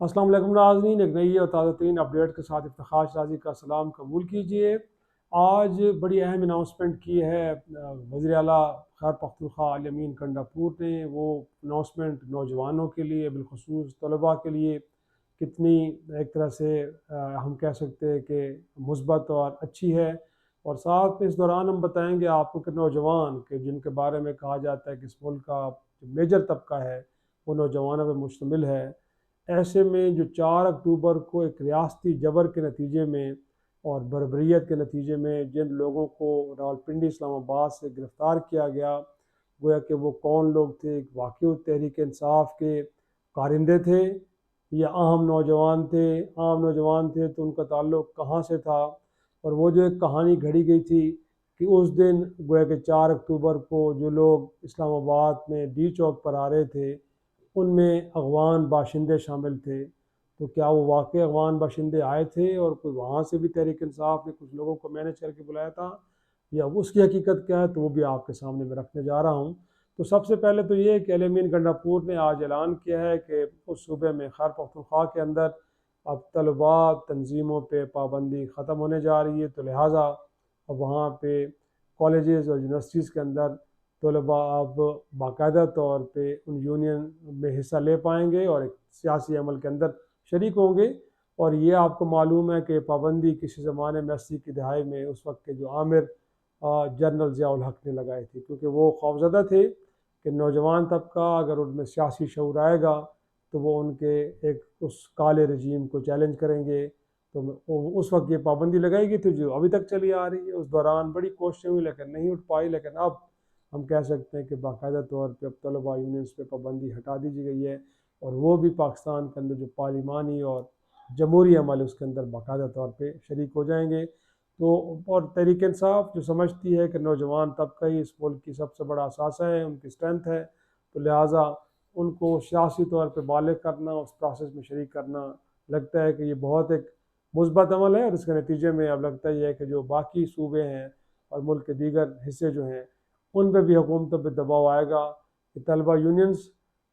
अस्सलाम वालेकुम नाज़रीन, एक नई और ताज़ा तरीन अपडेट के साथ इफ्तिखार शाजी का सलाम कबूल कीजिए। आज बड़ी अहम अनाउंसमेंट की है वज़ीर आला खैबर पख्तूनख्वा अल अमीन कंडापुर ने। वो अनाउंसमेंट नौजवानों के लिए, बिलखुसूस तलबा के लिए कितनी एक तरह से हम कह सकते हैं कि मुस्बत और अच्छी है। और साथ में इस दौरान हम बताएंगे आपको कि नौजवान के जिनके बारे में कहा जाता है कि इस मुल्क का जो मेजर तबका है वो नौजवानों पर मुश्तमिल है। ऐसे में जो 4 अक्टूबर को एक रियासती जबर के नतीजे में और बर्बरियत के नतीजे में जिन लोगों को रावलपिंडी इस्लामाबाद से गिरफ़्तार किया गया, गोया कि वो कौन लोग थे, वाकई तहरीक इंसाफ के कारिंदे थे या आम नौजवान थे तो उनका ताल्लुक़ कहाँ से था। और वो जो एक कहानी घड़ी गई थी कि उस दिन गोया कि 4 अक्टूबर को जो लोग इस्लामाबाद में डी चौक पर आ रहे थे उनमें अफ़गान बाशिंदे शामिल थे। तो क्या वो वाक़ई अफ़गान बाशिंदे आए थे और कोई वहाँ से भी तहरीक इंसाफ ने कुछ लोगों को मैनेज करके बुलाया था, या उसकी हकीकत क्या है, तो वो भी आपके सामने मैं रखने जा रहा हूँ। तो सबसे पहले तो ये कि अल अमीन गंडापुर ने आज ऐलान किया है कि उस सूबे में खैबर पख्तूनख्वा के अंदर अब तलबा तंजीमों पे पाबंदी ख़त्म होने जा रही है। तो लिहाजा अब वहाँ पे कॉलेजेस और यूनिवर्सिटीज़ के अंदर तलबा अब बाकायदा तौर पे उन यूनियन में हिस्सा ले पाएंगे और एक सियासी अमल के अंदर शरीक होंगे। और ये आपको मालूम है कि पाबंदी किसी ज़माने में 80 की दहाई में उस वक्त के जो आमिर जनरल ज़ियाउल हक ने लगाई थी, क्योंकि वो खौफज़दा थे कि नौजवान तबका अगर उनमें सियासी शऊर आएगा तो वो उनके एक उस काले रजीम को चैलेंज करेंगे। तो उस वक्त ये पाबंदी लगाई गई थी जो अभी तक चली आ रही है। उस दौरान बड़ी कोशिशें हुई लेकिन नहीं उठ पाई, लेकिन अब हम कह सकते हैं कि बाकायदा तौर पर अब तलबा यूनियंस पे पाबंदी हटा दी गई है और वो भी पाकिस्तान के अंदर जो पार्लिमानी और जमहूरी अमल है उसके अंदर बाकायदा तौर पे शरीक हो जाएंगे। तो और तहरीक इंसाफ जो समझती है कि नौजवान तबका ही इस मुल्क की सबसे बड़ा असासा है, उनकी स्ट्रेंथ है, तो लिहाजा उनको सियासी तौर पर बालिग करना, उस प्रोसेस में शरीक करना, लगता है कि ये बहुत एक मुस्बत अमल है। और इसके नतीजे में अब लगता ही है कि जो बाकी सूबे हैं और मुल्क के दीगर हिस्से जो हैं उन पर भी हुकूमतों पर दबाव आएगा कि तलबा यूनियंस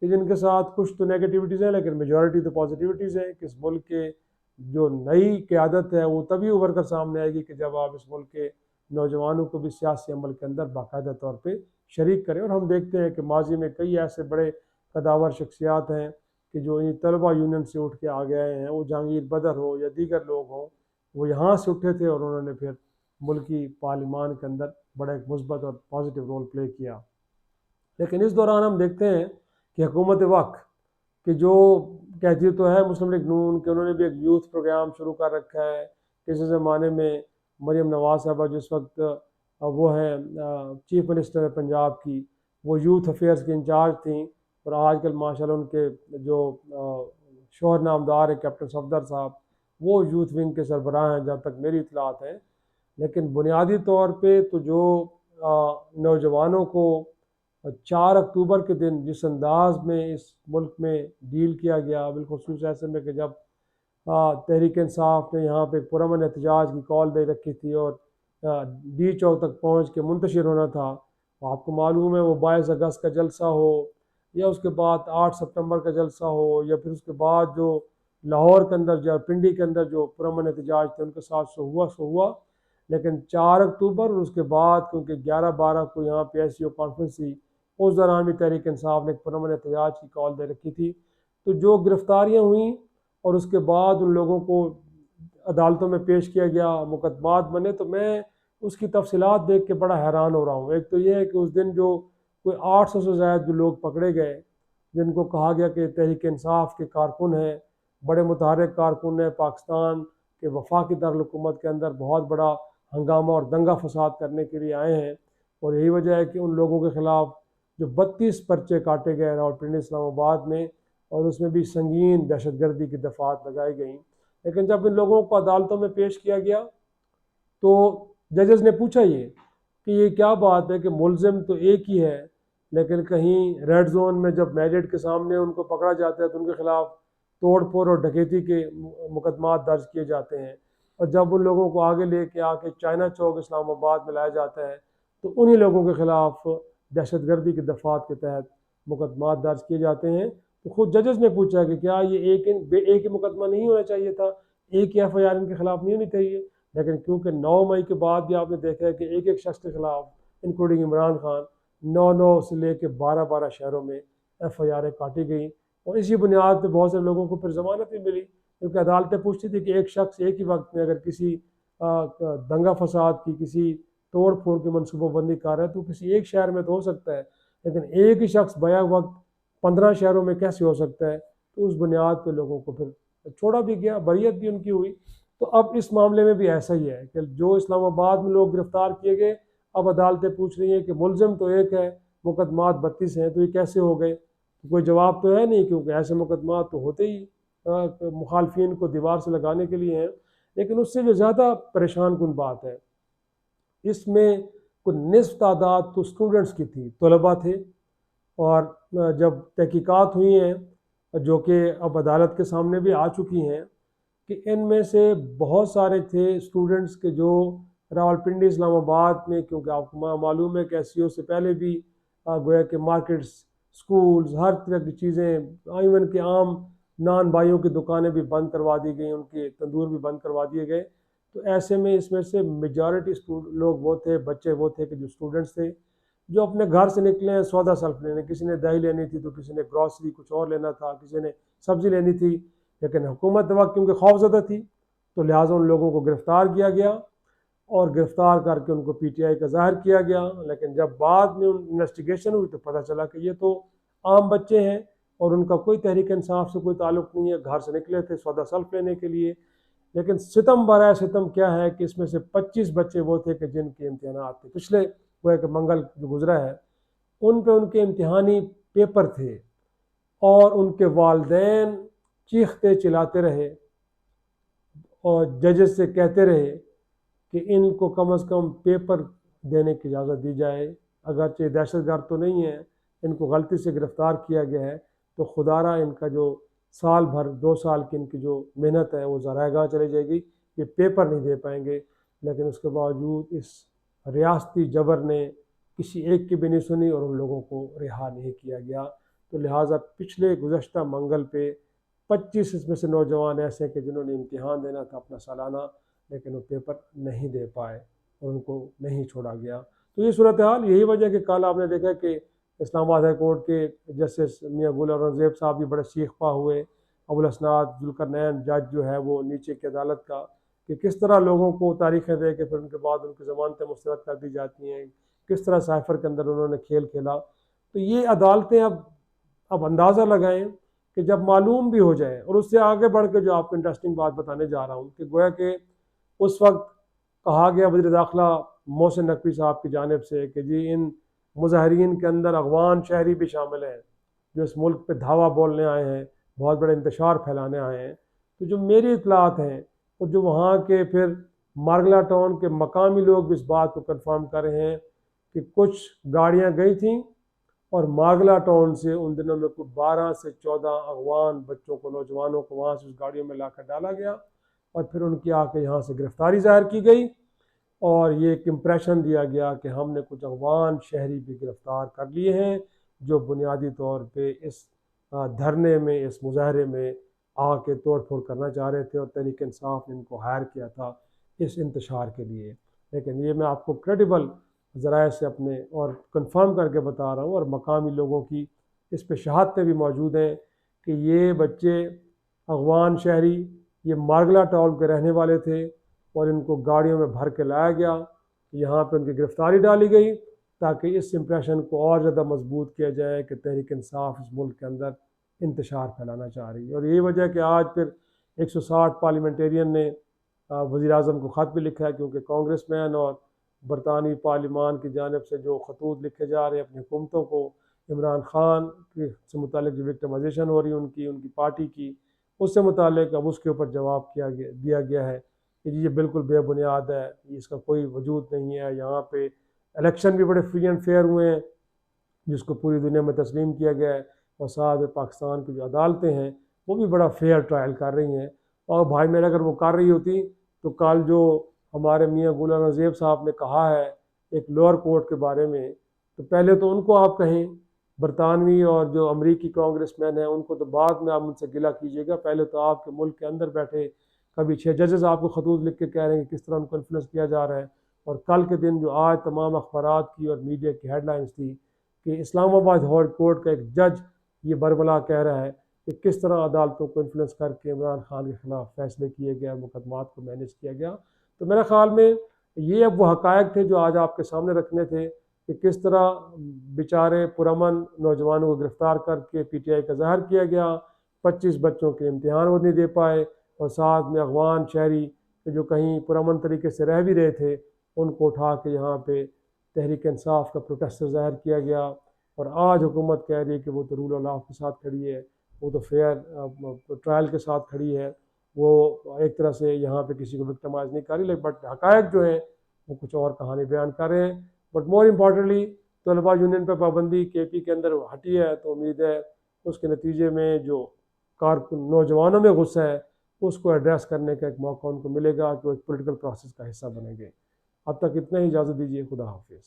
कि जिनके साथ कुछ तो नेगेटिविटीज़ हैं लेकिन मेजॉरिटी तो पॉजिटिविटीज़ हैं कि इस मुल्क के जो नई क़यादत है वो तभी उभर कर सामने आएगी कि जब आप इस मुल्क के नौजवानों को भी सियासी अमल के अंदर बाकायदा तौर पर शरीक करें। और हम देखते हैं कि माजी में कई ऐसे बड़े कदावर शख्सियात हैं कि जो इन तलबा यूनियन से उठ के आ गए हैं, वो जहांगीर बदर हो या दीगर लोग हों, वो यहाँ से उठे थे और उन्होंने फिर मुल्की पार्लिमान के अंदर बड़ा एक मुस्बत और पॉजिटिव रोल प्ले किया। लेकिन इस दौरान हम देखते हैं कि हुकूमत वक्त कि जो कहती तो है मुस्लिम लीग नून कि उन्होंने भी एक यूथ प्रोग्राम शुरू कर रखा है। किसी ज़माने में मरीम नवाज साहबा जिस वक्त वो हैं चीफ मिनिस्टर है पंजाब की, वो यूथ अफेयर्स की इंचार्ज थी। और आजकल माशाल्लाह उनके जो शोहर नामदार है कैप्टन सफदर साहब, वो यूथ विंग के सरबराह हैं जहाँ तक मेरी इतलात है। लेकिन बुनियादी तौर पे तो जो नौजवानों को 4 अक्टूबर के दिन जिस अंदाज में इस मुल्क में डील किया गया, बिलखुसूस ऐसे में कि जब तहरीक इंसाफ ने यहाँ पे पुरअमन एहतजाज की कॉल दे रखी थी और डी चौक तक पहुँच के मुंतशिर होना था। आपको मालूम है वो 22 अगस्त का जलसा हो या उसके बाद 8 सितंबर का जलसा हो या फिर उसके बाद जो लाहौर के अंदर जो पिंडी के अंदर जो पुरअमन एहतजाज थे उनके साथ सो हुआ। लेकिन 4 अक्टूबर और उसके बाद क्योंकि 11-12 को यहाँ पे SCO कॉन्फ्रेंस थी, उस दौरान भी तहरीक इंसाफ ने पुरअमन एहतजाज की कॉल दे रखी थी। तो जो गिरफ्तारियाँ हुई और उसके बाद उन लोगों को अदालतों में पेश किया गया, मुकदमात बने, तो मैं उसकी तफसीलात देख के बड़ा हैरान हो रहा हूँ। एक तो ये है कि उस दिन जो कोई 800 से ज़्यादा जो लोग पकड़े गए जिनको कहा गया कि तहरीक इंसाफ के कारकुन हैं, बड़े मुतहर्रिक कारकुन हैं, पाकिस्तान के वफाकी दारुल-हुकूमत के अंदर बहुत बड़ा हंगामा और दंगा फसाद करने के लिए आए हैं। और यही वजह है कि उन लोगों के ख़िलाफ़ जो 32 पर्चे काटे गए रावलपिंडी इस्लामाबाद में और उसमें भी संगीन दहशतगर्दी की दफ़ात लगाई गई। लेकिन जब इन लोगों को अदालतों में पेश किया गया तो जजेस ने पूछा ये कि ये क्या बात है कि मुलजिम तो एक ही है, लेकिन कहीं रेड जोन में जब मैजिस्ट्रेट के सामने उनको पकड़ा जाता है तो उनके खिलाफ तोड़ फोड़ और डकैती के मुकदमात दर्ज किए जाते हैं। और जब उन लोगों को आगे लेके आके चाइना चौक इस्लामाबाद में लाया जाता है तो उन्हीं लोगों के खिलाफ दहशतगर्दी की दफ़ात के तहत मुकदमात दर्ज किए जाते हैं। तो खुद जजेस ने पूछा कि क्या ये एक ही मुकदमा नहीं होना चाहिए था, एक ही FIR इनके खिलाफ नहीं होनी चाहिए। लेकिन क्योंकि 9 मई के बाद भी आपने देखा है कि एक एक शख्स के खिलाफ, इंक्लूडिंग इमरान खान, 9 से लेकर 12 शहरों में FIR काटी गई, और इसी बुनियाद पर बहुत से लोगों को फिर जमानत भी मिली, क्योंकि अदालतें पूछती थी कि एक शख्स एक ही वक्त में अगर किसी दंगा फसाद की, किसी तोड़ फोड़ की मनसूबाबंदी कर रहा है तो किसी एक शहर में तो हो सकता है, लेकिन एक ही शख्स बया वक्त 15 शहरों में कैसे हो सकता है। तो उस बुनियाद पर लोगों को फिर छोड़ा भी गया, बरियत भी उनकी हुई। तो अब इस मामले में भी ऐसा ही है कि जो इस्लामाबाद में लोग गिरफ्तार किए गए, अब अदालतें पूछ रही हैं कि मुलजिम तो एक है, मुकदमात 32 हैं, तो ये कैसे हो गए। तो कोई जवाब तो है नहीं, क्योंकि ऐसे मुकदमात तो होते ही मुखालफिन को दीवार से लगाने के लिए हैं। लेकिन उससे जो ज़्यादा परेशान कुन बात है, इसमें कुछ निस्फ तादाद तो स्टूडेंट्स की थी, तलबा थे, और जब तहकीकात हुई हैं जो कि अब अदालत के सामने भी आ चुकी हैं, कि इनमें से बहुत सारे थे स्टूडेंट्स के जो रावलपिंडी इस्लामाबाद में, क्योंकि आपको मालूम है कि SCO से पहले भी गोया के मार्केट्स, स्कूल्स, हर तरह की चीज़ें, इवन के आम नान भाइयों की दुकानें भी बंद करवा दी गई, उनके तंदूर भी बंद करवा दिए गए। तो ऐसे में इसमें से मेजॉरिटी लोग वो थे, बच्चे वो थे कि जो स्टूडेंट्स थे, जो अपने घर से निकले हैं सौदा सल्फ लेने। किसी ने दही लेनी थी, तो किसी ने ग्रॉसरी कुछ और लेना था, किसी ने सब्ज़ी लेनी थी। लेकिन हुकूमत वक्त क्योंकि खौफजदा थी, तो लिहाजा उन लोगों को गिरफ़्तार किया गया, और गिरफ़्तार करके उनको PTI का ज़ाहिर किया गया। लेकिन जब बाद में इन्वेस्टिगेशन हुई तो पता चला कि ये तो आम बच्चे हैं, और उनका कोई तहरीक इंसाफ से कोई ताल्लुक़ नहीं है, घर से निकले थे सौदा सल्फ लेने के लिए। लेकिन सितम बराए सितम क्या है कि इसमें से 25 बच्चे वो थे कि जिनके इम्तहान थे, पिछले वो एक मंगल जो गुजरा है उन पे उनके इम्तिहानी पेपर थे, और उनके वालदैन चीखते चिल्लाते रहे और जजेस से कहते रहे कि इनको कम अज़ कम पेपर देने की इजाज़त दी जाए। अगरचे दहशतगर्द तो नहीं है, इनको गलती से गिरफ़्तार किया गया है, तो खुदारा इनका जो साल भर 2 साल की इनकी जो मेहनत है वो ज़राएगा चली जाएगी, ये पेपर नहीं दे पाएंगे। लेकिन उसके बावजूद इस रियासती जबर ने किसी एक की भी नहीं सुनी, और उन लोगों को रिहा नहीं किया गया। तो लिहाजा पिछले गुज़श्ता मंगल पे 25 इसमें से नौजवान ऐसे हैं कि जिन्होंने इम्तिहान देना था अपना सालाना, लेकिन वो पेपर नहीं दे पाए और उनको नहीं छोड़ा गया। तो ये सूरत हाल, यही वजह कि कल आपने देखा कि इस्लामाबाद हाई कोर्ट के जस्टिस मियां गुल औरंगज़ेब साहब भी बड़े सीख पा हुए, अबुल हसनात जुल्करनैन जज जो है वो नीचे की अदालत का, कि किस तरह लोगों को तारीखें दे के फिर उनके बाद उनकी ज़मानतें मुस्तरद कर दी जाती हैं, किस तरह साइफर के अंदर उन्होंने खेल खेला। तो ये अदालतें अब अंदाज़ा लगाएं कि जब मालूम भी हो जाए, और उससे आगे बढ़ के जो आपको इंटरेस्टिंग बात बताने जा रहा हूँ, कि गोया कि उस वक्त कहा गया वज़ीर दाखिला मोहसिन नकवी साहब की जानिब से कि जी इन मुजाहरीन के अंदर अगवान शहरी भी शामिल हैं, जो इस मुल्क पे धावा बोलने आए हैं, बहुत बड़े इंतशार फैलाने आए हैं। तो जो मेरी इतलात हैं, और जो वहाँ के फिर मारगला टाउन के मकामी लोग भी इस बात को कन्फर्म कर रहे हैं कि कुछ गाड़ियाँ गई थीं, और मारगला टाउन से उन दिनों में कुछ 12 से 14 अगवान बच्चों को, नौजवानों को वहाँ से उस गाड़ियों में लाकर डाला गया, और फिर उनकी आके यहाँ से गिरफ्तारी ज़ाहिर की गई, और ये एक इम्प्रेशन दिया गया कि हमने कुछ अगवान शहरी भी गिरफ़्तार कर लिए हैं, जो बुनियादी तौर पे इस धरने में, इस मुजाहरे में आके तोड़ फोड़ करना चाह रहे थे, और तहरीक इंसाफ ने इनको हायर किया था इस इंतशार के लिए। लेकिन ये मैं आपको क्रेडिबल ज़राए से अपने और कंफर्म करके बता रहा हूँ, और मकामी लोगों की इस पे शहादतें भी मौजूद हैं कि ये बच्चे अगवान शहरी, ये मारगला टाउन के रहने वाले थे, और इनको गाड़ियों में भर के लाया गया, यहाँ पे उनकी गिरफ़्तारी डाली गई, ताकि इस इम्प्रेशन को और ज़्यादा मजबूत किया जाए कि तहरीक इंसाफ इस मुल्क के अंदर इंतशार फैलाना चाह रही है। और ये वजह कि आज फिर 160 पार्लियामेंटेरियन ने वज़ीर आज़म को ख़त भी लिखा है, क्योंकि कांग्रेसमैन और बरतानवी पार्लिमान की जानिब से जो खतूत लिखे जा रहे हैं अपनी हुकूमतों को, इमरान खान से मुतालिक जो विक्टिमाइजेशन हो रही है उनकी पार्टी की, उससे मुतालिक अब उसके ऊपर जवाब दिया गया है कि ये बिल्कुल बेबुनियाद है, इसका कोई वजूद नहीं है। यहाँ पे इलेक्शन भी बड़े फ्री एंड फेयर हुए हैं, जिसको पूरी दुनिया में तस्लीम किया गया है, और साथ में पाकिस्तान की जो अदालतें हैं वो भी बड़ा फेयर ट्रायल कर रही हैं। और भाई मेरे अगर वो कर रही होती तो कल जो हमारे मियां गुल औरंगज़ेब साहब ने कहा है एक लोअर कोर्ट के बारे में, तो पहले तो उनको आप कहें बरतानवी और जो अमरीकी कांग्रेसमैन हैं उनको तो बाद में आप मुझसे गिला कीजिएगा, पहले तो आपके मुल्क के अंदर बैठे कभी 6 जजेस आपको खतूत लिख के कह रहे हैं कि किस तरह उनको इन्फ्लुएंस किया जा रहा है, और कल के दिन जो आज तमाम अखबारात की और मीडिया की हेडलाइंस थी कि इस्लामाबाद हाई कोर्ट का एक जज ये बरबला कह रहा है कि किस तरह अदालतों को इन्फ्लुएंस करके इमरान खान के ख़िलाफ़ फैसले किए गए, मुकदमात को मैनेज किया गया। तो मेरे ख़्याल में ये अब वो हक़ायक़ थे जो आज आपके सामने रखने थे कि किस तरह बेचारे पुरअमन नौजवानों को गिरफ़्तार करके PTI का ज़ाहिर किया गया, 25 बच्चों के इम्तिहान वो नहीं दे पाए, और साथ में अगवान शहरी जो कहीं पुरअमन तरीके से रह भी रहे थे उनको उठा के यहाँ पे तहरीक इंसाफ का प्रोटेस्ट ज़ाहिर किया गया। और आज हुकूमत कह रही है कि वो तो रूल ऑफ लॉ के साथ खड़ी है, वो तो फेयर ट्रायल के साथ खड़ी है, वो एक तरह से यहाँ पे किसी को विक्टिमाइज़ नहीं कर रही, लेकिन बट हक़ायक़ जो है वो कुछ और कहानी बयान कर रहे हैं। बट मोर इम्पॉर्टेंटली तलबा यूनियन पर पाबंदी KP के अंदर हटी है, तो उम्मीद है उसके नतीजे में जो कारकुन नौजवानों में गुस्सा है उसको एड्रेस करने का एक मौका उनको मिलेगा कि वो एक पोलिटिकल प्रोसेस का हिस्सा बनेंगे। अब तक इतना ही, इजाज़त दीजिए, खुदा हाफिज़।